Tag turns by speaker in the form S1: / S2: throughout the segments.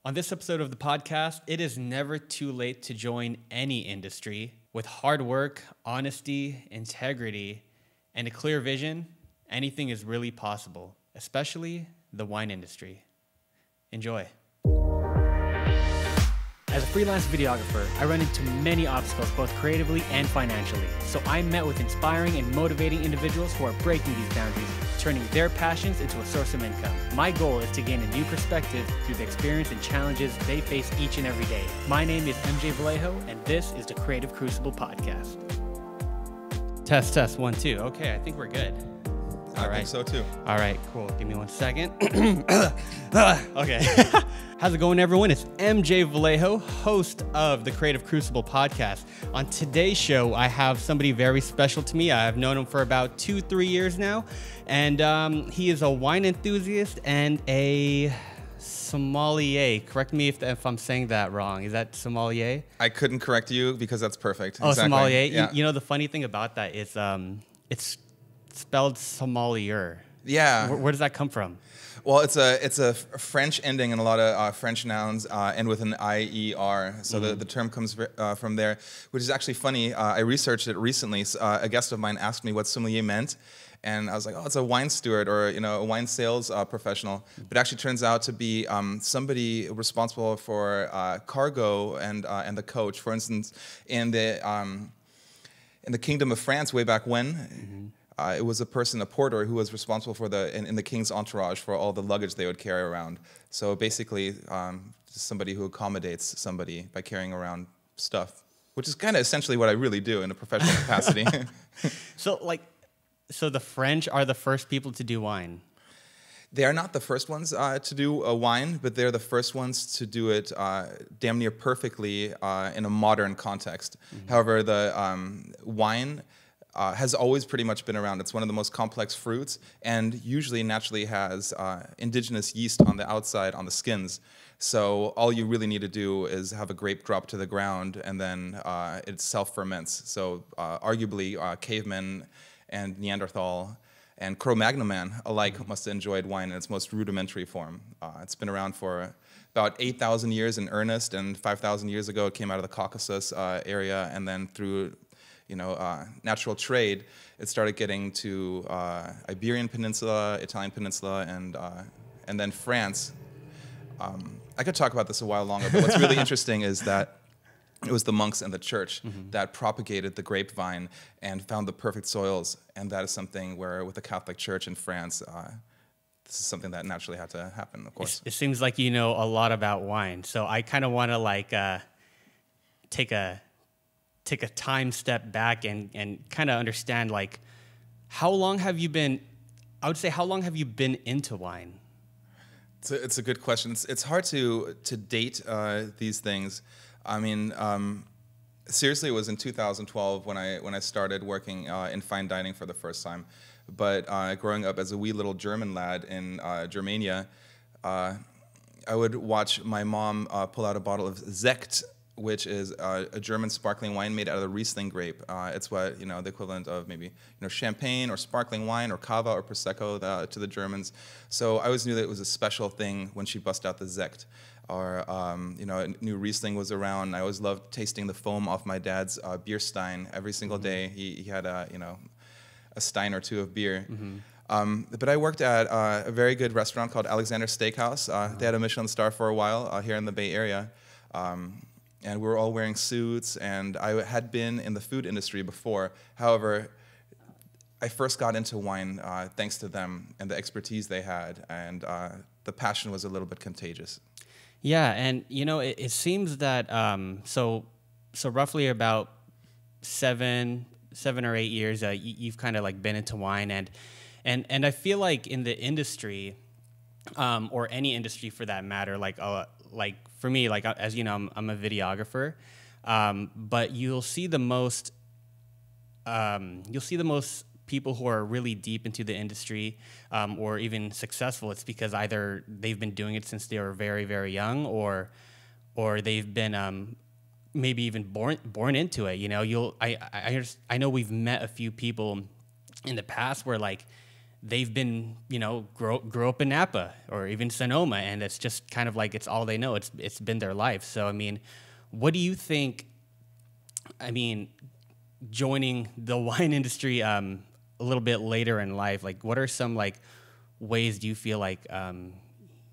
S1: On this episode of the podcast, it is never too late to join any industry. With hard work, honesty, integrity, and a clear vision, anything is really possible, especially the wine industry. Enjoy. As a freelance videographer, I run into many obstacles both creatively and financially. So I met with inspiring and motivating individuals who are breaking these boundaries, turning their passions into a source of income. My goal is to gain a new perspective through the experience and challenges they face each and every day. My name is MJ Vallejo, and this is the Creative Crucible podcast. Test, 1, 2. Okay, I think we're good.
S2: I think so too.
S1: All right, cool. Give me 1 second. Okay. How's it going, everyone? It's MJ Vallejo, host of the Creative Crucible podcast. On today's show, I have somebody very special to me. I've known him for about 2-3 years now, and he is a wine enthusiast and a sommelier. Correct me if I'm saying that wrong. Is that sommelier?
S2: I couldn't correct you because that's perfect.
S1: Oh, exactly. Sommelier.
S2: Yeah.
S1: You know, the funny thing about that is it's spelled sommelier.
S2: Yeah.
S1: Where does that come from?
S2: Well, it's a French ending in a lot of French nouns end with an I-E-R. So the term comes from there, which is actually funny. I researched it recently. A guest of mine asked me what sommelier meant. And I was like, oh, it's a wine steward or a wine sales professional. But it actually turns out to be somebody responsible for cargo and the coach. For instance, in the Kingdom of France way back when, it was a porter who was responsible for in the king's entourage for all the luggage they would carry around. So basically, just somebody who accommodates somebody by carrying around stuff, which is kind of essentially what I really do in a professional capacity.
S1: So the French are the first people to do wine.
S2: They are not the first ones to do wine, but they're the first ones to do it damn near perfectly in a modern context. However, the wine has always pretty much been around. It's one of the most complex fruits and usually naturally has indigenous yeast on the outside, on the skins. So all you really need to do is have a grape drop to the ground and then it self-ferments. So arguably cavemen and Neanderthal and Cro-Magnon man alike must have enjoyed wine in its most rudimentary form. It's been around for about 8,000 years in earnest, and 5,000 years ago it came out of the Caucasus area, and then through natural trade, it started getting to Iberian Peninsula, Italian Peninsula, and then France. I could talk about this a while longer, but what's really interesting is that it was the monks and the church that propagated the grapevine and found the perfect soils, and that is something where with the Catholic Church in France, this is something that naturally had to happen, of course.
S1: It seems like you know a lot about wine, so I kind of want to take a time step back and kind of understand, like, how long have you been into wine?
S2: It's a good question. It's hard to date these things. I mean, seriously, it was in 2012 when I started working in fine dining for the first time. But growing up as a wee little German lad in Germania, I would watch my mom pull out a bottle of Sekt, which is a German sparkling wine made out of the Riesling grape. It's what the equivalent of maybe champagne or sparkling wine or cava or prosecco to the Germans. So I always knew that it was a special thing when she bust out the Sekt, or a new Riesling was around. I always loved tasting the foam off my dad's beer stein every single day. He had a stein or two of beer. But I worked at a very good restaurant called Alexander Steakhouse. They had a Michelin star for a while here in the Bay Area. And we were all wearing suits, and I had been in the food industry before. However, I first got into wine thanks to them and the expertise they had, and the passion was a little bit contagious.
S1: Yeah, and it seems that so roughly about seven or 8 years, you've kind of like been into wine, and I feel like in the industry, or any industry for that matter, like for me, like as you know, I'm a videographer, but you'll see the most people who are really deep into the industry, or even successful. It's because either they've been doing it since they were very, very young, or they've been maybe even born into it. I know we've met a few people in the past where like they've been, grow up in Napa or even Sonoma, and it's just kind of like it's all they know. It's been their life. So I mean, what do you think? I mean, joining the wine industry a little bit later in life, like what are some like ways do you feel like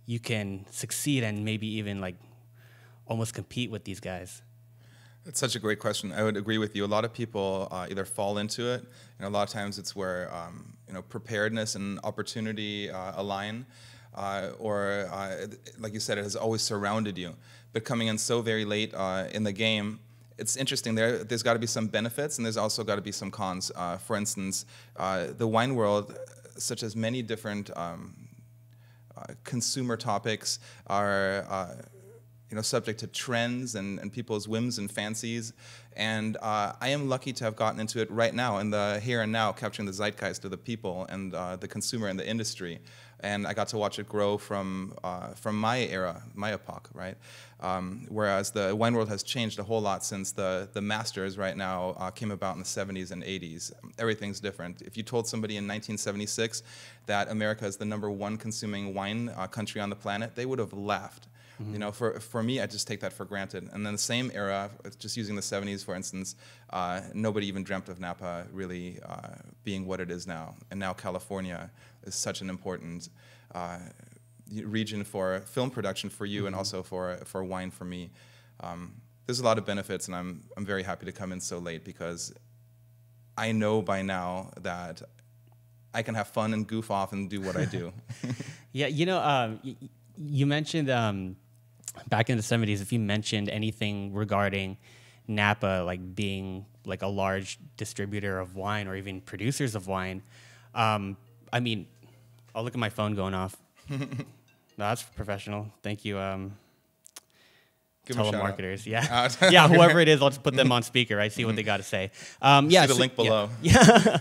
S1: you can succeed and maybe even like almost compete with these guys?
S2: It's such a great question. I would agree with you. A lot of people either fall into it, and a lot of times it's where preparedness and opportunity align, or like you said, it has always surrounded you. But coming in so very late in the game, it's interesting. There's got to be some benefits, and there's also got to be some cons. For instance, the wine world, such as many different consumer topics, are subject to trends and people's whims and fancies. And I am lucky to have gotten into it right now, in the here and now, capturing the zeitgeist of the people and the consumer and the industry. And I got to watch it grow from my era, my epoch, right? Whereas the wine world has changed a whole lot since the masters right now came about in the 70s and 80s. Everything's different. If you told somebody in 1976 that America is the #1 consuming wine country on the planet, they would have laughed. Mm-hmm. For me, I just take that for granted. And then the same era, just using the 70s, for instance, nobody even dreamt of Napa really being what it is now. And now California is such an important region for film production for you, mm-hmm. and also for wine for me. There's a lot of benefits, and I'm very happy to come in so late, because I know by now that I can have fun and goof off and do what I do.
S1: Yeah, you mentioned back in the 70s, if you mentioned anything regarding Napa, like being like a large distributor of wine or even producers of wine, I mean, I'll look at my phone going off. No, that's professional. Thank you, telemarketers. Yeah, yeah, whoever it is, I'll just put them on speaker. I see what they got to say.
S2: See the link below.
S1: Yeah.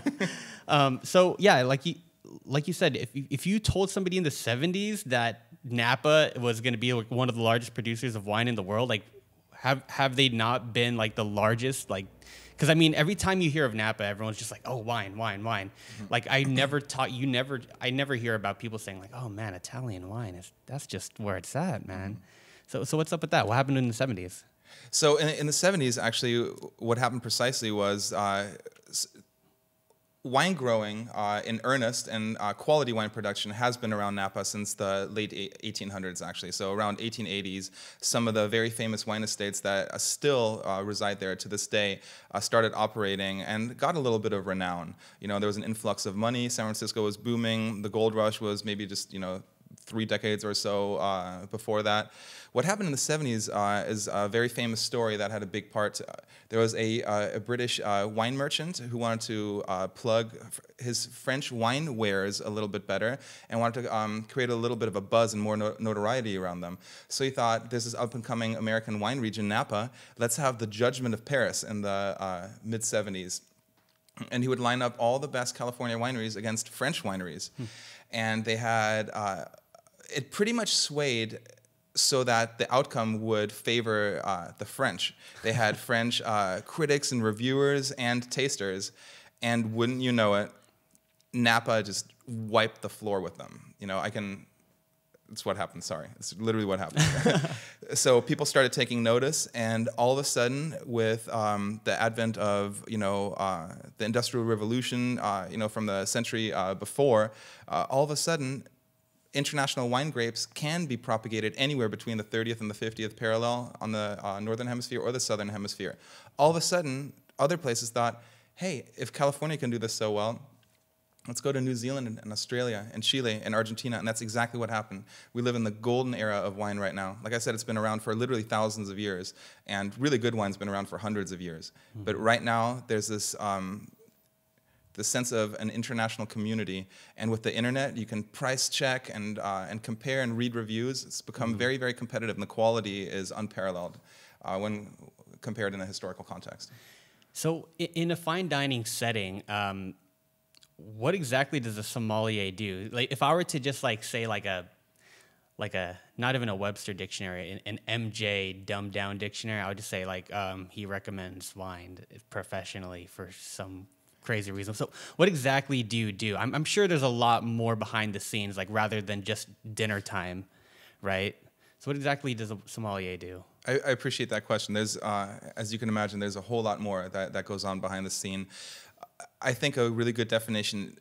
S1: So yeah, like you said, if you told somebody in the 70s that Napa was going to be like one of the largest producers of wine in the world, like have they not been like the largest? Like, because I mean, every time you hear of Napa, everyone's just like, oh, wine. Mm-hmm. Like I never hear about people saying like, oh man, Italian wine that's just where it's at, man. Mm-hmm. So what's up with that? What happened in the 70s?
S2: So in the 70s, actually, what happened precisely was wine growing in earnest and quality wine production has been around Napa since the late 1800s, actually. So around 1880s, some of the very famous wine estates that still reside there to this day started operating and got a little bit of renown. There was an influx of money. San Francisco was booming. The gold rush was maybe just 3 decades or so before that. What happened in the 70s is a very famous story that had a big part. There was a British wine merchant who wanted to plug his French wine wares a little bit better and wanted to create a little bit of a buzz and more notoriety around them. So he thought, this is up-and-coming American wine region, Napa. Let's have the Judgment of Paris in the mid-70s. And he would line up all the best California wineries against French wineries. And they had... it pretty much swayed so that the outcome would favor the French. They had French critics and reviewers and tasters, and wouldn't you know it, Napa just wiped the floor with them. It's what happened, sorry. It's literally what happened. So people started taking notice, and all of a sudden, with the advent of, the Industrial Revolution, from the century before, all of a sudden, international wine grapes can be propagated anywhere between the 30th and the 50th parallel on the northern hemisphere or the southern hemisphere. All of a sudden, other places thought, hey, if California can do this so well, let's go to New Zealand and Australia and Chile and Argentina, and that's exactly what happened. We live in the golden era of wine right now. Like I said, it's been around for literally thousands of years, and really good wine's been around for hundreds of years. Mm-hmm. But right now, there's this... the sense of an international community, and with the internet, you can price check and compare and read reviews. It's become mm-hmm. very, very competitive, and the quality is unparalleled when compared in a historical context.
S1: So, in a fine dining setting, what exactly does a sommelier do? Like, if I were to just say like a not even a Webster dictionary, an MJ dumbed down dictionary, I would just say he recommends wine professionally for some crazy reasons. So what exactly do you do? I'm sure there's a lot more behind the scenes, like rather than just dinner time, right? So what exactly does a sommelier do?
S2: I appreciate that question. There's, as you can imagine, there's a whole lot more that goes on behind the scene. I think a really good definition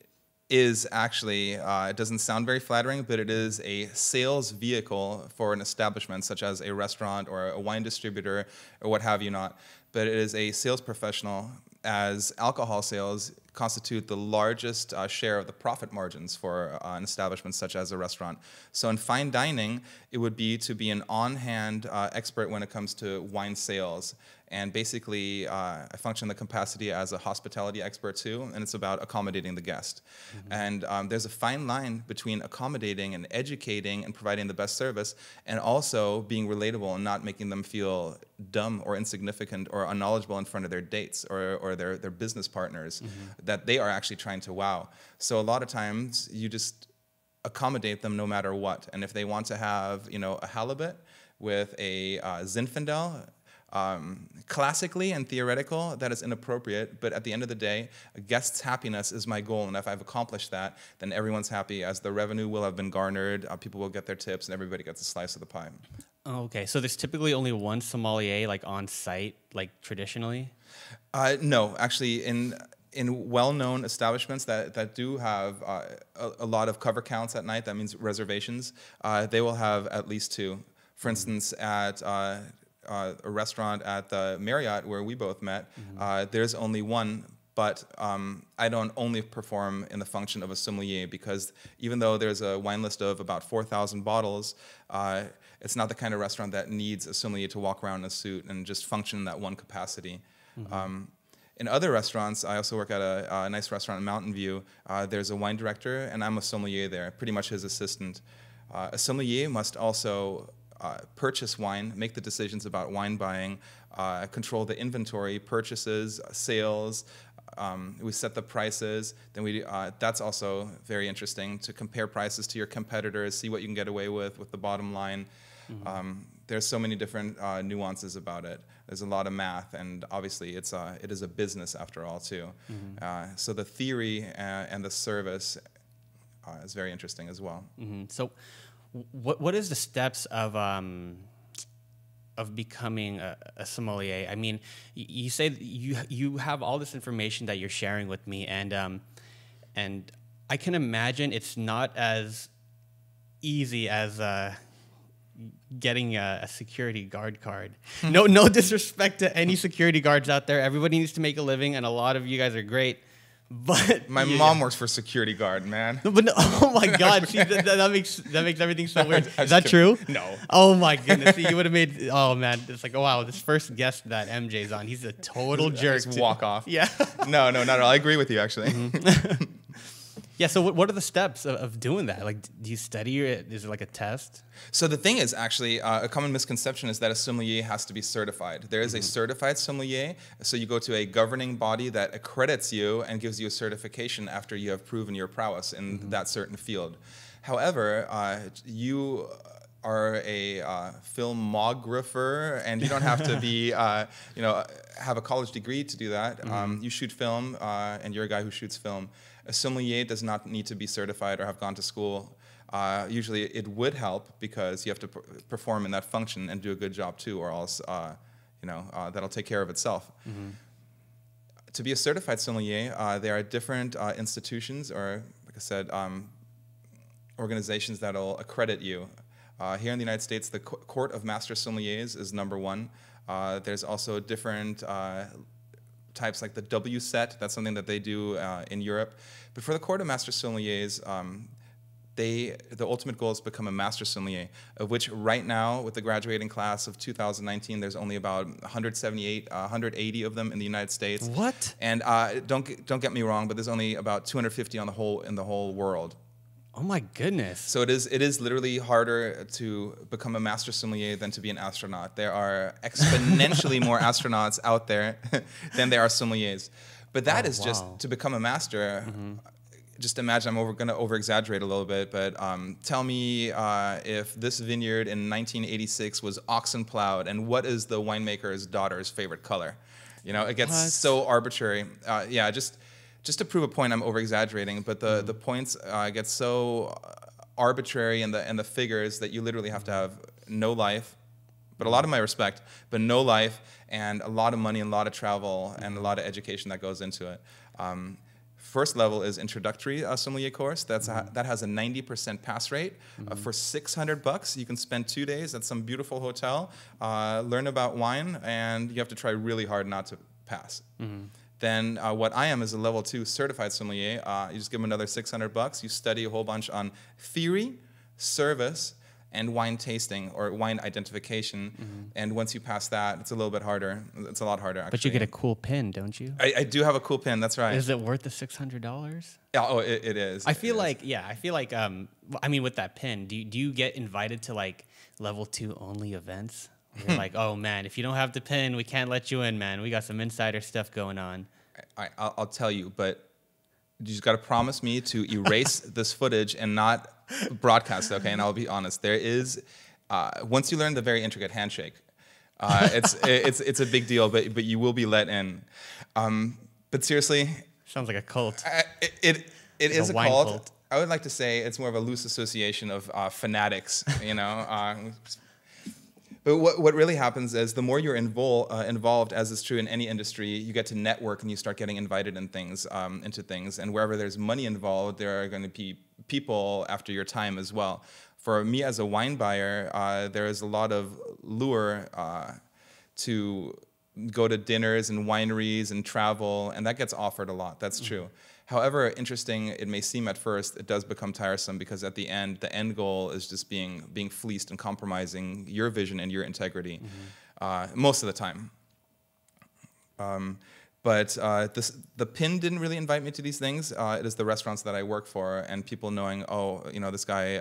S2: is actually, it doesn't sound very flattering, but it is a sales vehicle for an establishment such as a restaurant or a wine distributor or what have you not. But it is a sales professional, as alcohol sales constitute the largest share of the profit margins for an establishment such as a restaurant. So in fine dining, it would be to be an on-hand expert when it comes to wine sales. And basically, I function in the capacity as a hospitality expert too, and it's about accommodating the guest. And there's a fine line between accommodating and educating and providing the best service, and also being relatable and not making them feel dumb or insignificant or unknowledgeable in front of their dates or their business partners that they are actually trying to wow. So a lot of times, you just accommodate them no matter what. And if they want to have, a halibut with a Zinfandel, classically and theoretical, that is inappropriate, but at the end of the day, a guest's happiness is my goal, and if I've accomplished that, then everyone's happy, as the revenue will have been garnered, people will get their tips, and everybody gets a slice of the pie.
S1: Okay, so there's typically only one sommelier, like, on site, like, traditionally?
S2: No, actually, in well-known establishments that do have a lot of cover counts at night, that means reservations, they will have at least two. For instance, at a restaurant at the Marriott where we both met, there's only one, but I don't only perform in the function of a sommelier, because even though there's a wine list of about 4,000 bottles, it's not the kind of restaurant that needs a sommelier to walk around in a suit and just function in that one capacity. In other restaurants, I also work at a nice restaurant in Mountain View. There's a wine director, and I'm a sommelier there, pretty much his assistant. A sommelier must also purchase wine, make the decisions about wine buying, control the inventory, purchases, sales. We set the prices. Then that's also very interesting, to compare prices to your competitors, see what you can get away with the bottom line. There's so many different nuances about it. There's a lot of math, and obviously it is a business after all too. So the theory and the service is very interesting as well.
S1: So what is the steps of becoming a sommelier? I mean, you say that you have all this information that you're sharing with me, and I can imagine it's not as easy as getting a security guard card. No disrespect to any security guards out there. Everybody needs to make a living, and a lot of you guys are great. But
S2: my mom works for security guard, man.
S1: No, but no, oh my God, see, that makes everything so weird. Is that true?
S2: No.
S1: Oh my goodness, see, you would have made. Oh man, it's like, oh wow, this first guest that MJ's on, he's a total jerk.
S2: Just walk off.
S1: Yeah.
S2: No, not at all. I agree with you, actually.
S1: Yeah, so what are the steps of doing that? Like, do you study it? Is it like a test?
S2: So the thing is, actually, a common misconception is that a sommelier has to be certified. There is a certified sommelier, so you go to a governing body that accredits you and gives you a certification after you have proven your prowess in that certain field. However, you are a filmographer, and you don't have to be, have a college degree to do that. You shoot film, and you're a guy who shoots film. A sommelier does not need to be certified or have gone to school. Usually it would help, because you have to perform in that function and do a good job too, or else that'll take care of itself. To be a certified sommelier, there are different institutions, or like I said, organizations that'll accredit you. Here in the United States, the Court of Master Sommeliers is #1. There's also different types like the WSET. That's something that they do in Europe. But for the Court of Master Sommeliers, the ultimate goal is to become a master sommelier, of which right now, with the graduating class of 2019, there's only about 180 of them in the United States.
S1: What?
S2: And don't get me wrong, but there's only about 250 in the whole world.
S1: Oh my goodness.
S2: So it is literally harder to become a master sommelier than to be an astronaut. There are exponentially more astronauts out there than there are sommeliers. But that is just to become a master. Just imagine, I'm going to over-exaggerate a little bit, but tell me if this vineyard in 1986 was oxen plowed, and what is the winemaker's daughter's favorite color? It gets so arbitrary. just to prove a point, I'm over-exaggerating, but the points get so arbitrary and the figures that you literally have to have no life, but a lot of my respect, but no life and a lot of money and a lot of travel and a lot of education that goes into it. First level is introductory sommelier course. That has a 90% pass rate. For $600, you can spend 2 days at some beautiful hotel, learn about wine, and you have to try really hard not to pass. Then what I am is a level 2 certified sommelier. You just give them another $600. You study a whole bunch on theory, service, and wine tasting or wine identification. And once you pass that, it's a little bit harder. It's a lot harder, actually.
S1: But you get a cool pin, don't you?
S2: I do have a cool pin. That's right.
S1: Is it worth the $600?
S2: Yeah, oh, it is.
S1: I feel like I mean, with that pin, do you get invited to like level 2 only events? You're like, oh man, if you don't have the pin, we can't let you in, man. We got some insider stuff going on.
S2: I'll tell you, but you just got to promise me to erase this footage and not broadcast, okay? And I'll be honest. There is, once you learn the very intricate handshake, it's a big deal, but you will be let in. But seriously,
S1: sounds like a cult.
S2: It is a
S1: wine cult.
S2: I would like to say it's more of a loose association of fanatics, you know. But what really happens is the more you're involved, as is true in any industry, you get to network and you start getting invited in things, into things. And wherever there's money involved, there are going to be people after your time as well. For me as a wine buyer, there is a lot of lure to go to dinners and wineries and travel, and that gets offered a lot. That's true. However interesting it may seem at first, it does become tiresome because at the end goal is just being fleeced and compromising your vision and your integrity most of the time. But the PIN didn't really invite me to these things. It is the restaurants that I work for and people knowing, oh, you know, this guy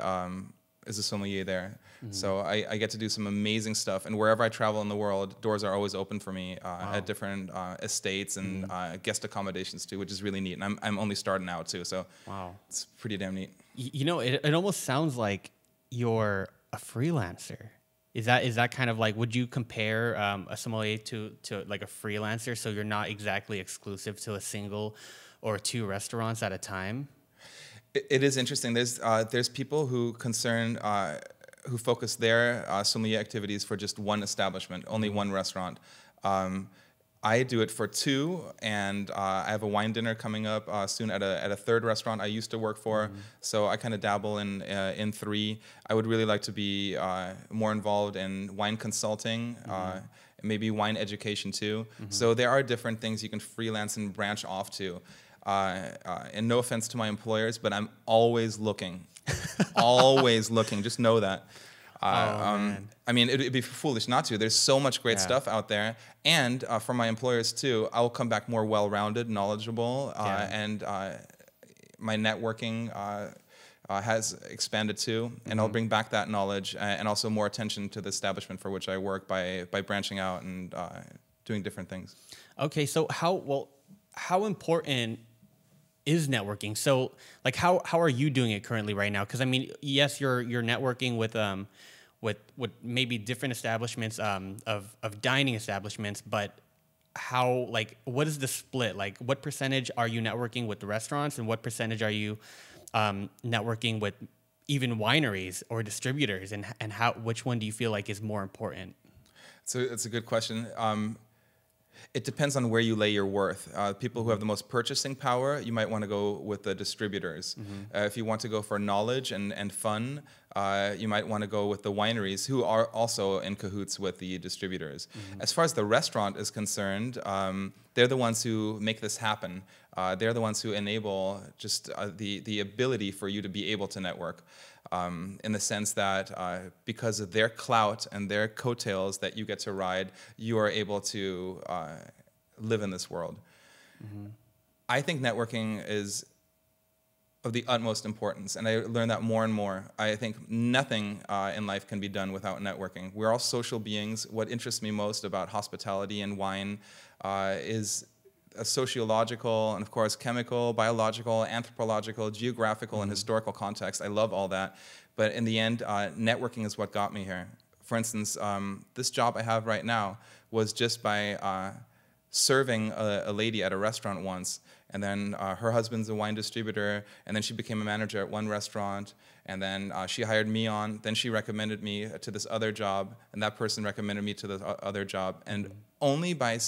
S2: is a sommelier there. So I get to do some amazing stuff. And wherever I travel in the world, doors are always open for me at different estates and guest accommodations too, which is really neat. And I'm only starting out too, so it's pretty damn neat.
S1: You know, it almost sounds like you're a freelancer. Is that kind of like, would you compare a sommelier to like a freelancer? So you're not exactly exclusive to a single or 2 restaurants at a time?
S2: It is interesting. There's people who who focus their sommelier activities for just one establishment, only one restaurant. I do it for 2, and I have a wine dinner coming up soon at a 3rd restaurant I used to work for. So I kind of dabble in 3. I would really like to be more involved in wine consulting, maybe wine education too. So there are different things you can freelance and branch off to. And no offense to my employers, but I'm always looking. Always looking. Just know that. I mean, it'd be foolish not to. There's so much great stuff out there. And for my employers, too, I will come back more well-rounded, knowledgeable, and my networking has expanded, too. And I'll bring back that knowledge and also more attention to the establishment for which I work by branching out and doing different things. Okay,
S1: so how important is networking? So, like, how are you doing it currently right now? Because I mean, yes, you're networking with maybe different establishments of dining establishments, but how, like, what is the split? Like, what percentage are you networking with the restaurants, and what percentage are you networking with even wineries or distributors, and which one do you feel like is more important?
S2: So it's a good question. It depends on where you lay your worth. People who have the most purchasing power, you might want to go with the distributors. If you want to go for knowledge and fun, you might want to go with the wineries, who are also in cahoots with the distributors. As far as the restaurant is concerned, they're the ones who make this happen. They're the ones who enable just the ability for you to be able to network. In the sense that because of their clout and their coattails that you get to ride, you are able to live in this world. I think networking is of the utmost importance, and I learn that more and more. I think nothing in life can be done without networking. We're all social beings. What interests me most about hospitality and wine is a sociological and, of course, chemical, biological, anthropological, geographical, and historical context. I love all that. But in the end, networking is what got me here. For instance, this job I have right now was just by serving a lady at a restaurant once. and then her husband's a wine distributor, and then she became a manager at one restaurant, and then she hired me on. Then she recommended me to this other job, and that person recommended me to the other job. And only by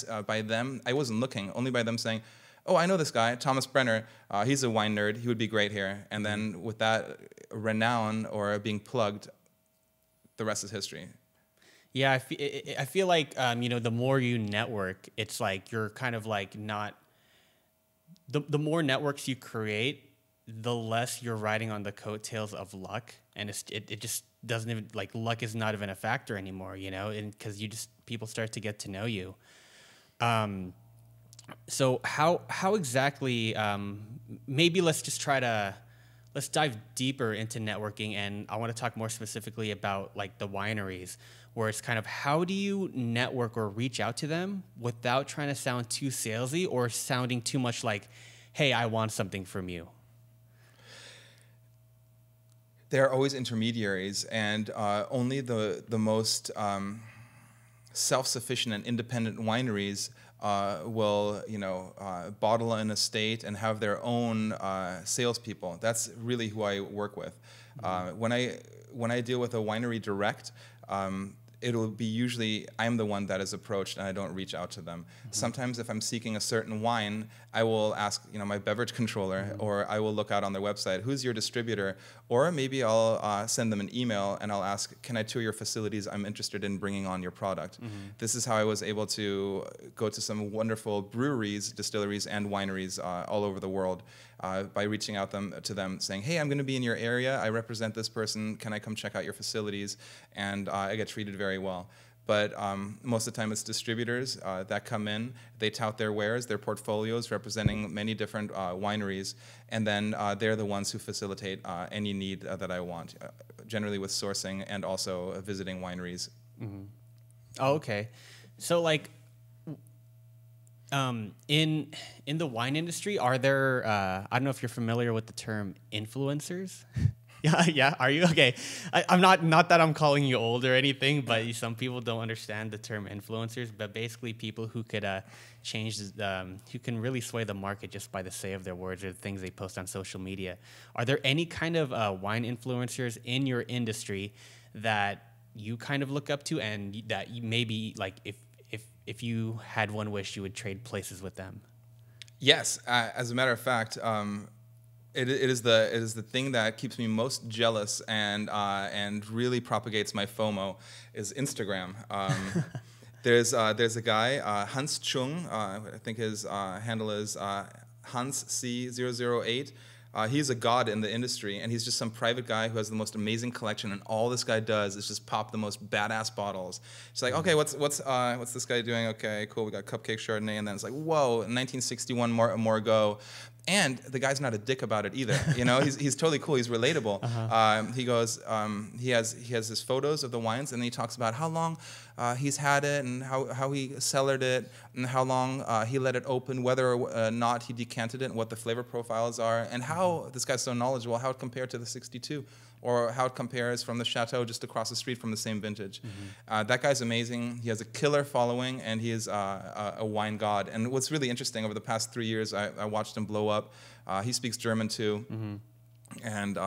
S2: them, I wasn't looking, only by them saying, oh, I know this guy, Thomas Brenner. He's a wine nerd. He would be great here. And then with that renown or being plugged, the rest is history.
S1: Yeah, I feel like, the more you network, it's like you're kind of like not... The more networks you create, the less you're riding on the coattails of luck. And it just doesn't even... Like, luck is not even a factor anymore, because people start to get to know you. So how exactly, maybe let's dive deeper into networking, and I want to talk more specifically about like the wineries, where it's kind of how do you network or reach out to them without trying to sound too salesy or sounding too much like, hey, I want something from you.
S2: There are always intermediaries, and only the most self-sufficient and independent wineries will bottle an estate and have their own salespeople. That's really who I work with. When I deal with a winery direct, it'll be usually I'm the one that is approached and I don't reach out to them. Sometimes if I'm seeking a certain wine, I will ask my beverage controller, or I will look out on their website, who's your distributor, or maybe I'll send them an email and I'll ask, can I tour your facilities? I'm interested in bringing on your product. This is how I was able to go to some wonderful breweries, distilleries, and wineries all over the world by reaching out to them saying, hey, I'm going to be in your area. I represent this person. Can I come check out your facilities? And I get treated very well. But most of the time it's distributors that come in. They tout their wares, their portfolios, representing many different wineries, and then they're the ones who facilitate any need that I want, generally with sourcing and also visiting wineries.
S1: Oh, okay. So like in the wine industry, are there, I don't know if you're familiar with the term influencers? Yeah. Are you? Okay. I'm not that I'm calling you old or anything, but some people don't understand the term influencers, but basically people who could change, who can really sway the market just by the say of their words or the things they post on social media. Are there any kind of wine influencers in your industry that you kind of look up to, and that you maybe like if you had one wish, you would trade places with them?
S2: Yes. As a matter of fact, It is the thing that keeps me most jealous and really propagates my FOMO is Instagram. There's a guy, Hans Chung, I think his handle is Hans C008. He's a god in the industry, and he's just some private guy who has the most amazing collection, and all this guy does is just pop the most badass bottles. It's like, okay, what's this guy doing? Okay, cool, we got Cupcake Chardonnay, and then it's like, whoa, 1961 more go. And the guy's not a dick about it either. He's totally cool. He's relatable. He goes, he has his photos of the wines, and he talks about how long he's had it, and how he cellared it, and how long he let it open, whether or not he decanted it, and what the flavor profiles are, and how this guy's so knowledgeable, how it compared to the 62, or how it compares from the Chateau just across the street from the same vintage. That guy's amazing. He has a killer following, and he is a wine god. And what's really interesting, over the past 3 years, I watched him blow up. He speaks German too, and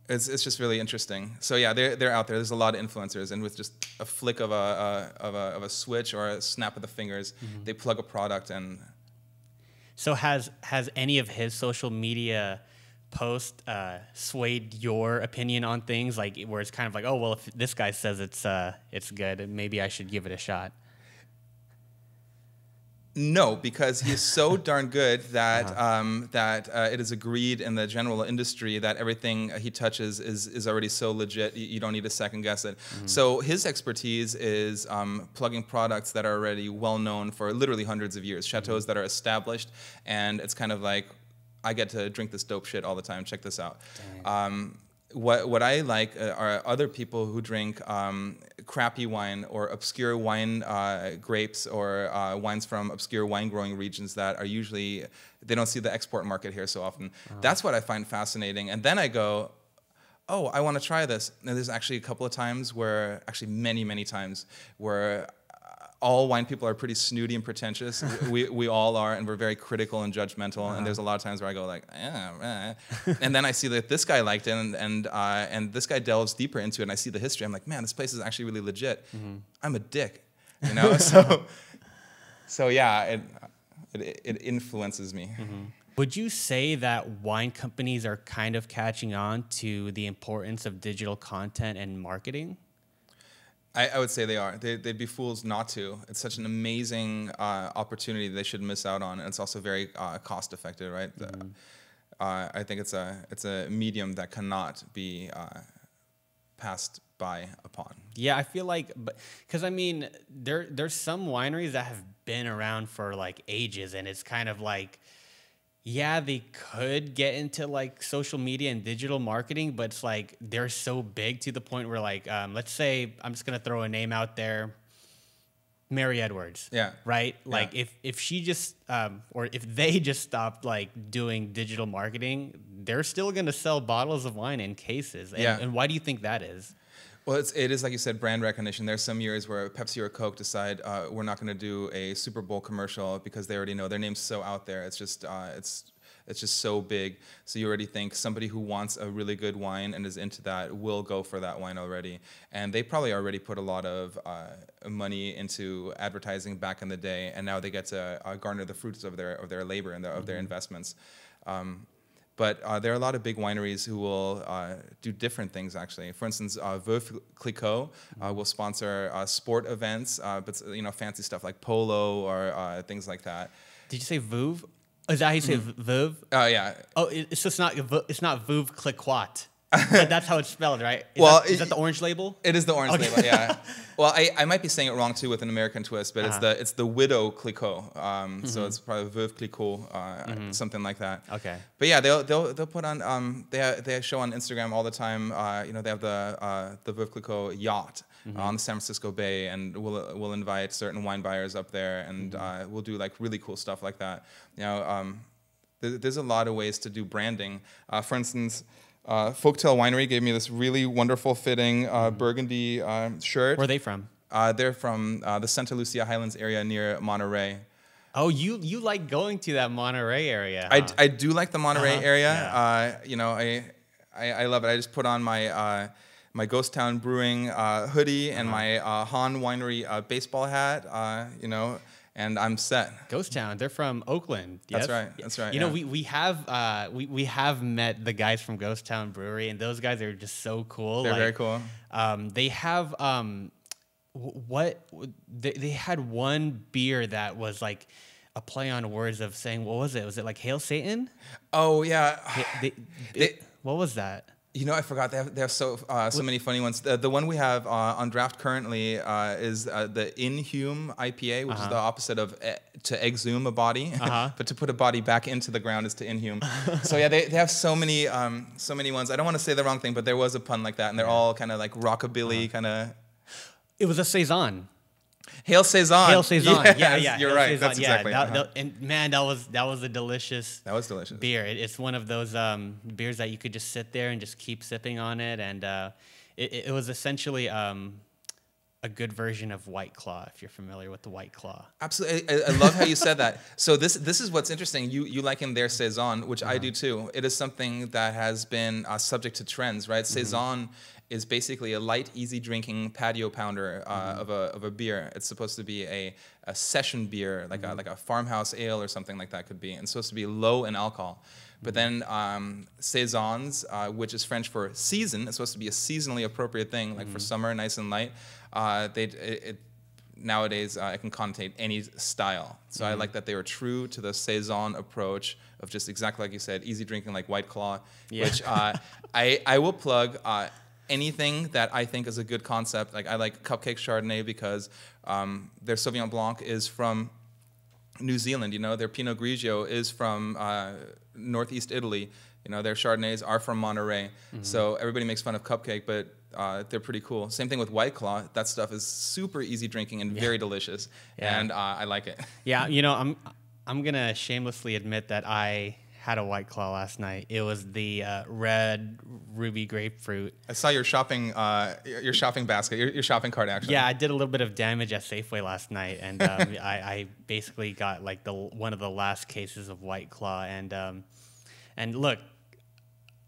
S2: it's just really interesting. So yeah, they're out there. There's a lot of influencers, and with just a flick of a switch or a snap of the fingers, they plug a product. And
S1: so has any of his social media post swayed your opinion on things, like where it's kind of like, oh well, if this guy says it's good, maybe I should give it a shot?
S2: No, because he's so darn good that it is agreed in the general industry that everything he touches is already so legit, you don't need to second guess it. So his expertise is plugging products that are already well known for literally hundreds of years, chateaus that are established, and it's kind of like, I get to drink this dope shit all the time. Check this out. What I like are other people who drink crappy wine or obscure wine grapes or wines from obscure wine growing regions that are usually, they don't see the export market here so often. That's what I find fascinating. And then I go, oh, I want to try this. And there's actually a couple of times where, actually many times, where all wine people are pretty snooty and pretentious. we all are, and we're very critical and judgmental. And there's a lot of times where I go like, and then I see that this guy liked it, and this guy delves deeper into it, and I see the history. I'm like, man, this place is actually really legit. I'm a dick, you know. So yeah, it influences me.
S1: Would you say that wine companies are kind of catching on to the importance of digital content and marketing?
S2: I would say they are. They'd be fools not to. It's such an amazing opportunity they should miss out on, and it's also very cost effective, right? I think it's a medium that cannot be passed by upon.
S1: Yeah, I feel like, because I mean, there's some wineries that have been around for like ages, and it's kind of like, yeah, they could get into like social media and digital marketing, but it's like they're so big to the point where like, let's say I'm just gonna throw a name out there, Mary Edwards.
S2: Yeah.
S1: Right.
S2: Yeah.
S1: Like if she just or if they just stopped like doing digital marketing, they're still gonna sell bottles of wine in cases. And why do you think that is?
S2: Well, it is, like you said, brand recognition. There's some years where Pepsi or Coke decide we're not going to do a Super Bowl commercial because they already know their name's so out there. It's just so big. So you already think somebody who wants a really good wine and is into that will go for that wine already. And they probably already put a lot of money into advertising back in the day, and now they get to garner the fruits of their labor and of their investments. But there are a lot of big wineries who will do different things, actually. For instance, Veuve Clicquot will sponsor sport events, but fancy stuff like polo or things like that.
S1: Did you say Veuve? Is that how you say Veuve?
S2: Oh, yeah.
S1: Oh, it's not Veuve Clicquot. But that's how it's spelled, right? Is that the orange label?
S2: It is the orange label, yeah. Well, I might be saying it wrong too with an American twist, but it's the widow Clicquot. So it's probably Veuve Clicquot, something like that.
S1: Okay.
S2: But yeah, they'll put on they show on Instagram all the time. They have the Veuve Clicquot yacht on the San Francisco Bay, and we'll invite certain wine buyers up there, and we'll do like really cool stuff like that. There's a lot of ways to do branding. For instance, Folktail Winery gave me this really wonderful fitting burgundy shirt.
S1: Where are they from?
S2: They're from the Santa Lucia Highlands area near Monterey.
S1: Oh, you like going to that Monterey area?
S2: Huh? I do like the Monterey area.
S1: Yeah.
S2: I love it. I just put on my my Ghost Town Brewing hoodie and my Han Winery baseball hat. And I'm set.
S1: Ghost Town, they're from Oakland. Yes?
S2: That's right.
S1: You know, we have met the guys from Ghost Town Brewery, and those guys are just so cool.
S2: They're very cool.
S1: They have they had one beer that was like a play on words of saying, what was it? Was it like Hail Satan?
S2: Oh yeah.
S1: What was that?
S2: I forgot. They have so many funny ones. The one we have on draft currently is the Inhume IPA, which is the opposite of to exhume a body, but to put a body back into the ground is to inhume. So yeah, they have so many ones. I don't want to say the wrong thing, but there was a pun like that, and they're all kind of like rockabilly kind of.
S1: It was a saison.
S2: Hail Saison.
S1: Hail Saison.
S2: Yes,
S1: Yeah.
S2: You're
S1: Hail
S2: right.
S1: Saison.
S2: That's exactly.
S1: And man, that was a delicious.
S2: That was delicious.
S1: Beer. It's one of those beers that you could just sit there and just keep sipping on it, and it was essentially a good version of White Claw, if you're familiar with the White Claw.
S2: Absolutely. I love how you said that. So this is what's interesting. You liken their Saison, which I do too. It is something that has been subject to trends, right? Saison is basically a light, easy drinking patio pounder of a beer. It's supposed to be a session beer, like a farmhouse ale or something like that could be, and it's supposed to be low in alcohol. But then saisons, which is French for season, it's supposed to be a seasonally appropriate thing, like for summer, nice and light. Nowadays, it can connotate any style. So I like that they were true to the saison approach of just exactly like you said, easy drinking like White Claw, which I will plug. Anything that I think is a good concept. Like I like Cupcake Chardonnay because their Sauvignon Blanc is from New Zealand. Their Pinot Grigio is from Northeast Italy. Their Chardonnays are from Monterey. So everybody makes fun of Cupcake, but they're pretty cool. Same thing with White Claw. That stuff is super easy drinking and very delicious, and I like it.
S1: Yeah, I'm gonna shamelessly admit that I had a White Claw last night. It was the red ruby grapefruit.
S2: I saw your shopping basket, your shopping cart actually.
S1: Yeah, I did a little bit of damage at Safeway last night, and I basically got like one of the last cases of White Claw, and look.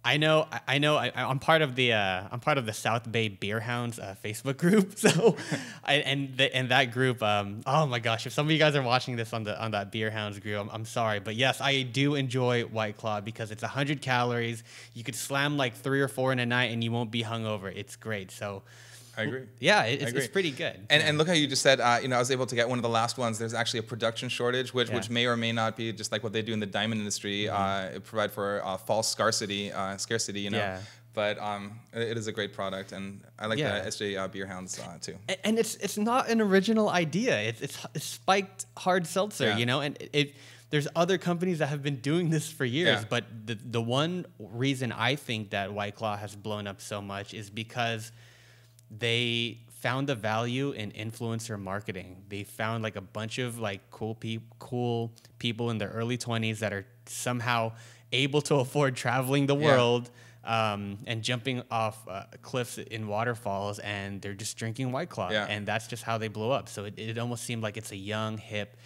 S1: I'm part of the South Bay Beer Hounds Facebook group. So, and that group. Oh my gosh! If some of you guys are watching this on that Beer Hounds group, I'm sorry, but yes, I do enjoy White Claw because it's 100 calories. You could slam like 3 or 4 in a night, and you won't be hungover. It's great. So.
S2: I agree.
S1: Yeah, it's pretty good.
S2: And look how you just said, I was able to get one of the last ones. There's actually a production shortage, which may or may not be just like what they do in the diamond industry, provide for false scarcity,
S1: Yeah.
S2: But it is a great product, and I like the SJ Beer Hounds too.
S1: And it's not an original idea. It's spiked hard seltzer, and there's other companies that have been doing this for years. But the one reason I think that White Claw has blown up so much is because they found the value in influencer marketing. They found like a bunch of like cool people in their early 20s that are somehow able to afford traveling the world and jumping off cliffs in waterfalls, and they're just drinking White Claw. And that's just how they blow up. So it almost seemed like it's a young, hip,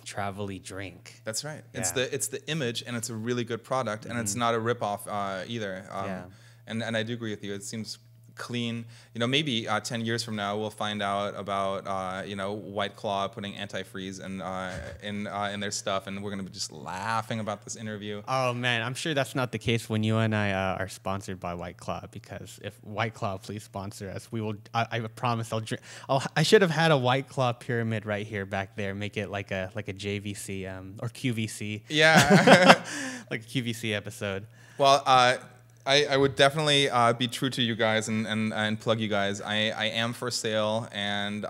S1: travel-y drink.
S2: That's right. It's the image, and it's a really good product, and it's not a ripoff either. And I do agree with you. It seems clean. Maybe 10 years from now we'll find out about White Claw putting antifreeze in their stuff, and we're gonna be just laughing about this interview.
S1: Oh man, I'm sure that's not the case when you and I are sponsored by White Claw, because if White Claw please sponsor us, we will. I promise I'll drink. I should have had a White Claw pyramid right here back there. Make it like a JVC or QVC.
S2: Yeah,
S1: like a QVC episode.
S2: Well, I would definitely be true to you guys and plug you guys. I am for sale, and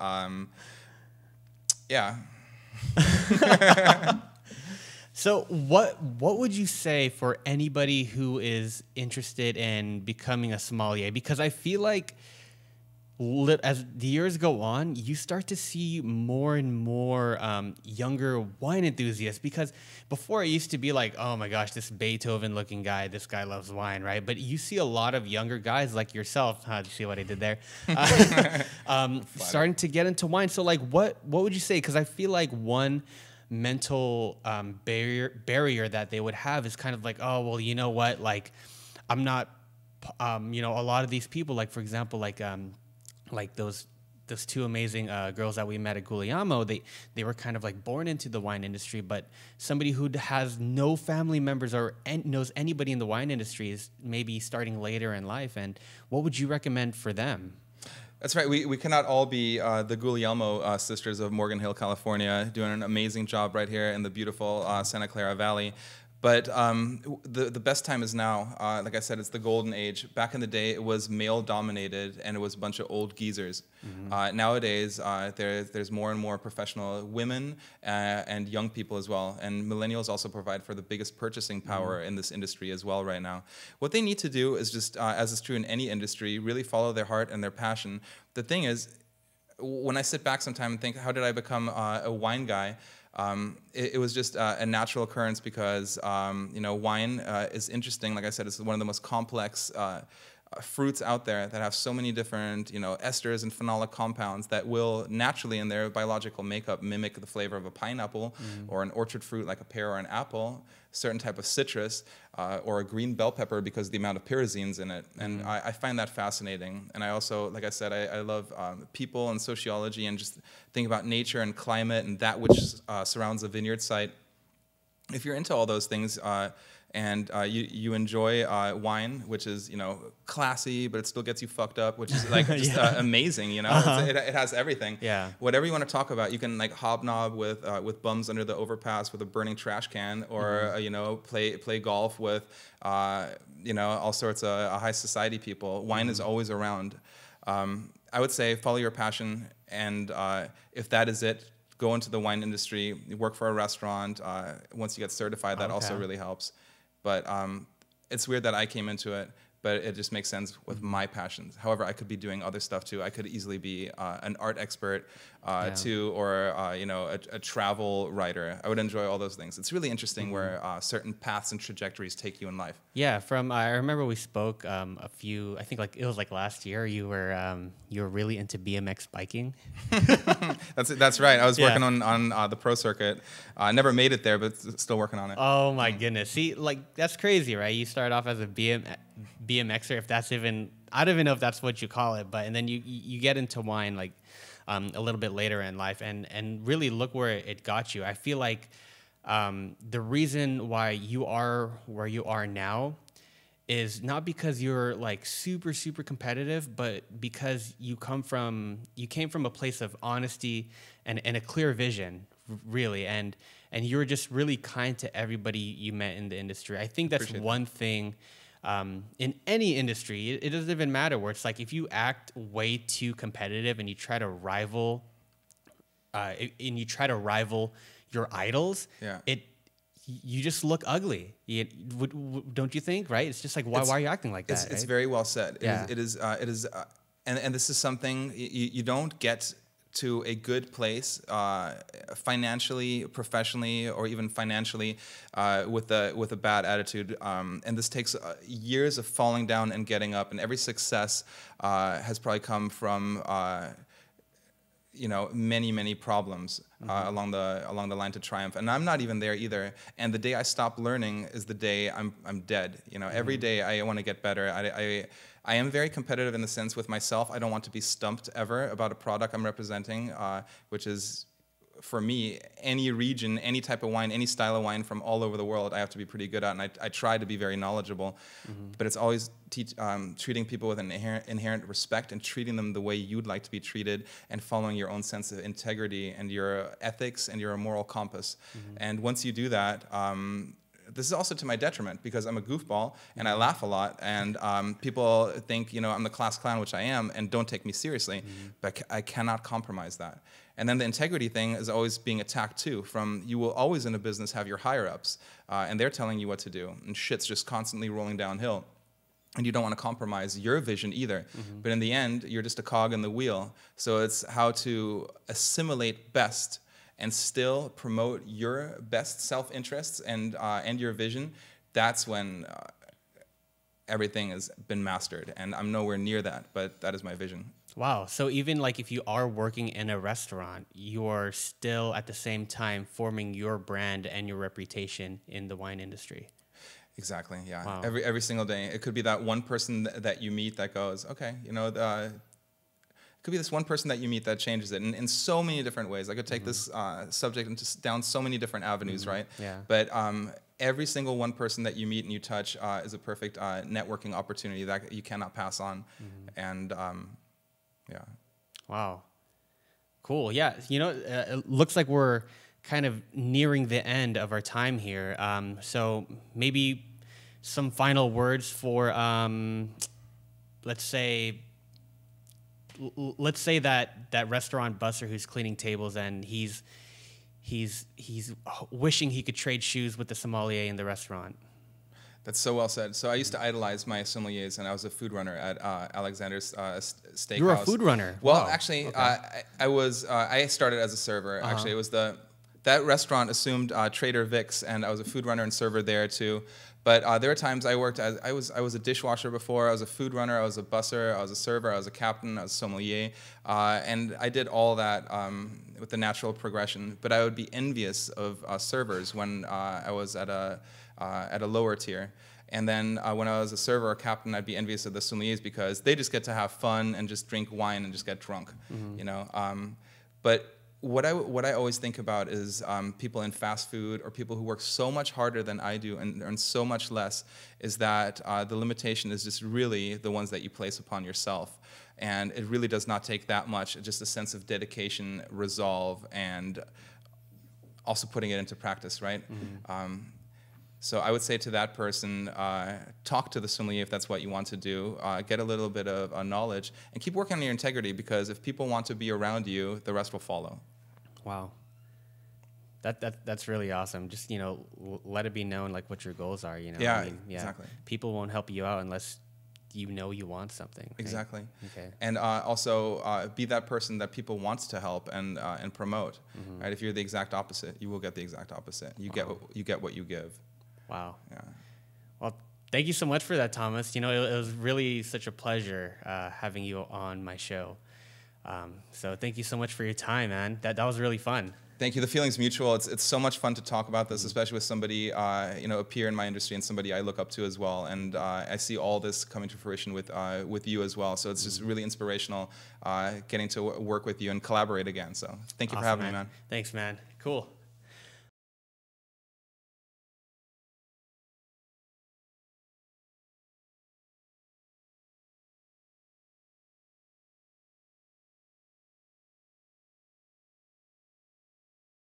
S2: yeah.
S1: So what would you say for anybody who is interested in becoming a sommelier? Because I feel like as the years go on, you start to see more and more younger wine enthusiasts, because before it used to be like, oh my gosh, this Beethoven-looking guy, this guy loves wine, right? But you see a lot of younger guys like yourself. You see what I did there? Starting to get into wine. So like, what would you say? Because I feel like one mental barrier that they would have is kind of like, oh, well, you know what? Like, I'm not, a lot of these people, like, for example, like those two amazing girls that we met at Guglielmo, they were kind of like born into the wine industry, but somebody who has no family members or knows anybody in the wine industry is maybe starting later in life. And what would you recommend for them?
S2: That's right. We cannot all be the Guglielmo sisters of Morgan Hill, California, doing an amazing job right here in the beautiful Santa Clara Valley. But the best time is now. Like I said, it's the golden age. Back in the day, it was male-dominated, and it was a bunch of old geezers. Nowadays, there's more and more professional women and young people as well. And millennials also provide for the biggest purchasing power in this industry as well right now. What they need to do is just, as is true in any industry, really follow their heart and their passion. The thing is, when I sit back sometime and think, how did I become a wine guy? It was just a natural occurrence because, wine is interesting. Like I said, it's one of the most complex fruits out there that have so many different, esters and phenolic compounds that will naturally in their biological makeup mimic the flavor of a pineapple or an orchard fruit like a pear or an apple, certain type of citrus, or a green bell pepper because of the amount of pyrazines in it. And I find that fascinating. And I also, like I said, I love people and sociology and just think about nature and climate and that which surrounds a vineyard site. If you're into all those things, and you enjoy wine, which is classy, but it still gets you fucked up, which is like just amazing. It has everything.
S1: Yeah.
S2: Whatever you want to talk about, you can like hobnob with bums under the overpass with a burning trash can, or play golf with all sorts of high society people. Wine is always around. I would say follow your passion, and if that is it, go into the wine industry. Work for a restaurant. Once you get certified, that also really helps. But it's weird that I came into it. but it just makes sense with my passions. However, I could be doing other stuff too. I could easily be an art expert too, or a travel writer. I would enjoy all those things. It's really interesting where certain paths and trajectories take you in life.
S1: Yeah, I remember we spoke I think like it was like last year. You were really into BMX biking.
S2: That's right. I was working on the pro circuit. I never made it there, but still working on it.
S1: Oh my goodness! See, like that's crazy, right? You start off as a BMXer, if that's even, I don't even know if that's what you call it, but and then you get into wine like a little bit later in life, and really look where it got you. I feel like the reason why you are where you are now is not because you're like super competitive, but because you came from a place of honesty and a clear vision, really, and you were just really kind to everybody you met in the industry. I think that's one thing in any industry. It doesn't even matter where it's like if you act way too competitive and you try to rival your idols, you just look ugly. Don't you think? Right? It's just like why are you acting like that?
S2: It's very well said. It is, and this is something you don't get to a good place financially, professionally, or even financially with a bad attitude. And this takes years of falling down and getting up. And every success has probably come from many problems along the line to triumph. And I'm not even there either. And the day I stop learning is the day I'm dead. Every day I want to get better. I am very competitive in the sense with myself. I don't want to be stumped ever about a product I'm representing, which is, for me, any region, any type of wine, any style of wine from all over the world, I have to be pretty good at. And I try to be very knowledgeable. But it's always treating people with an inherent respect and treating them the way you'd like to be treated and following your own sense of integrity and your ethics and your moral compass. And once you do that, this is also to my detriment because I'm a goofball and I laugh a lot, and people think I'm the class clown, which I am, and don't take me seriously. But I cannot compromise that. And then the integrity thing is always being attacked too. You will always in a business have your higher ups, and they're telling you what to do, and shit's just constantly rolling downhill. And you don't want to compromise your vision either. But in the end, you're just a cog in the wheel. So it's how to assimilate best and still promote your best self-interests and your vision. That's when everything has been mastered. And I'm nowhere near that, but that is my vision.
S1: Wow. So even like if you are working in a restaurant, you're still at the same time forming your brand and your reputation in the wine industry.
S2: Exactly, yeah.
S1: Wow.
S2: Every single day. It could be that one person that you meet that goes, okay, it could be this one person that you meet that changes it in so many different ways. I could take this subject down so many different avenues, right?
S1: Yeah.
S2: But every single one person that you meet and you touch is a perfect networking opportunity that you cannot pass on. And yeah.
S1: Wow. Cool. Yeah. It looks like we're kind of nearing the end of our time here. So maybe some final words for, let's say that restaurant busser who's cleaning tables and he's wishing he could trade shoes with the sommelier in the restaurant.
S2: That's so well said. So I used to idolize my sommeliers, and I was a food runner at Alexander's Steakhouse.
S1: You were a food runner?
S2: Well,
S1: wow.
S2: Actually,
S1: okay.
S2: I started as a server. Actually, it was that restaurant assumed Trader Vic's, and I was a food runner and server there too. But there were times I worked as I was a dishwasher before. I was a food runner. I was a busser. I was a server. I was a captain. I was a sommelier, and I did all that with the natural progression. But I would be envious of servers when I was at a lower tier. And then when I was a server or captain, I'd be envious of the sommeliers because they just get to have fun and just drink wine and just get drunk, But what I always think about is people in fast food or people who work so much harder than I do and earn so much less, is that the limitation is just really the ones that you place upon yourself. And it really does not take that much, just a sense of dedication, resolve, and also putting it into practice, right? So I would say to that person, talk to the sommelier if that's what you want to do, get a little bit of knowledge, and keep working on your integrity, because if people want to be around you, the rest will follow.
S1: Wow. That's really awesome. Just, let it be known like what your goals are,
S2: Yeah, exactly.
S1: People won't help you out unless you know you want something. Right?
S2: Exactly.
S1: Okay.
S2: And also be that person that people want to help and promote. Right? If you're the exact opposite, you will get the exact opposite. You get what you give.
S1: Wow.
S2: Yeah.
S1: Well, thank you so much for that, Thomas. You know, it was really such a pleasure having you on my show. So thank you so much for your time, man. That was really fun.
S2: Thank you. The feeling's mutual. It's so much fun to talk about this, especially with somebody, a peer in my industry and somebody I look up to as well. And I see all this coming to fruition with you as well. So it's just really inspirational getting to work with you and collaborate again. So thank you for having me, man.
S1: Thanks, man. Cool.